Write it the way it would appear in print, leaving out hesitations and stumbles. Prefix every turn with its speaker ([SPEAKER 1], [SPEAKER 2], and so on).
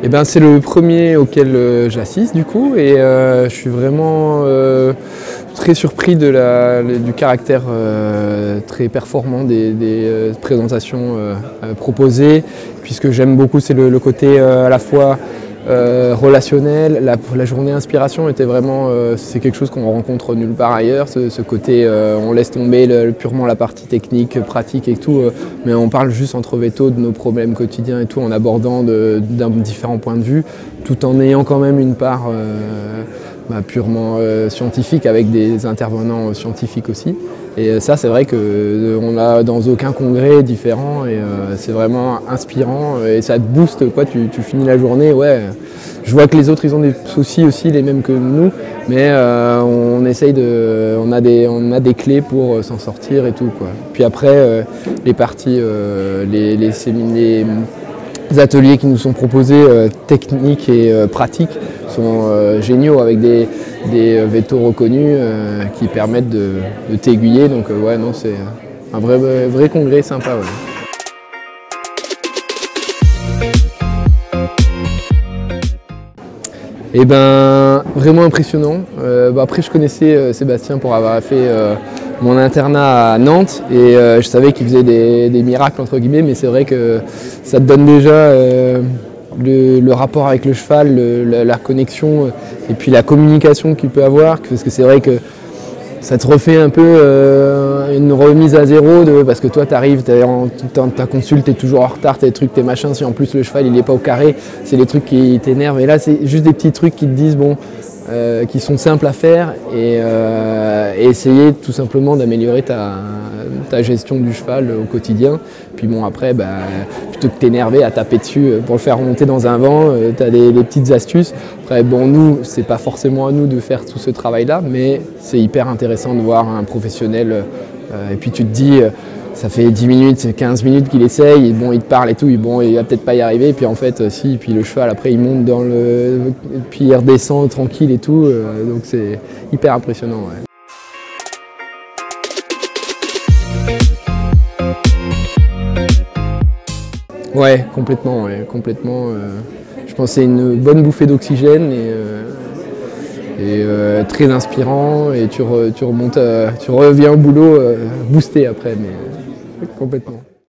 [SPEAKER 1] Eh ben, c'est le premier auquel j'assiste du coup et je suis vraiment très surpris du caractère très performant des présentations proposées, puisque j'aime beaucoup c'est le côté à la fois relationnel. La journée inspiration était vraiment, c'est quelque chose qu'on rencontre nulle part ailleurs, ce côté on laisse tomber purement la partie technique, pratique et tout, mais on parle juste entre vétos de nos problèmes quotidiens et tout en abordant d'un différent point de vue, tout en ayant quand même une part purement scientifique avec des intervenants scientifiques aussi. Et ça, c'est vrai qu'on l'a dans aucun congrès différent et c'est vraiment inspirant et ça te booste, quoi. Tu finis la journée, ouais. Je vois que les autres, ils ont des soucis aussi, les mêmes que nous, mais on essaye on a des clés pour s'en sortir et tout, quoi. Puis après, les parties, les ateliers qui nous sont proposés, techniques et pratiques, sont géniaux avec des vétos reconnus qui permettent de t'aiguiller. Donc ouais, non, c'est un vrai congrès sympa. Ouais. Et ben vraiment impressionnant. Après je connaissais Sébastien pour avoir fait mon internat à Nantes et je savais qu'il faisait des miracles entre guillemets, mais c'est vrai que ça te donne déjà le rapport avec le cheval, la connexion et puis la communication qu'il peut avoir, parce que c'est vrai que ça te refait un peu une remise à zéro parce que toi tu arrives, ta consulte, tu es toujours en retard, tu as des trucs, tes machins, si en plus le cheval il n'est pas au carré, c'est les trucs qui t'énervent. Et là c'est juste des petits trucs qui te disent bon, qui sont simples à faire et essayer tout simplement d'améliorer ta gestion du cheval au quotidien. Puis bon après, plutôt que t'énerver à taper dessus pour le faire remonter dans un vent, tu as des petites astuces. Après bon, nous, c'est pas forcément à nous de faire tout ce travail-là, mais c'est hyper intéressant de voir un professionnel et puis tu te dis, ça fait 10 minutes, 15 minutes qu'il essaye, et bon, il te parle et tout, il va peut-être pas y arriver, et puis en fait, si, puis le cheval, après, il monte puis il redescend tranquille et tout, donc c'est hyper impressionnant. Ouais, ouais, complètement. Je pense que c'est une bonne bouffée d'oxygène et très inspirant, et tu reviens au boulot boosté après, mais complètement.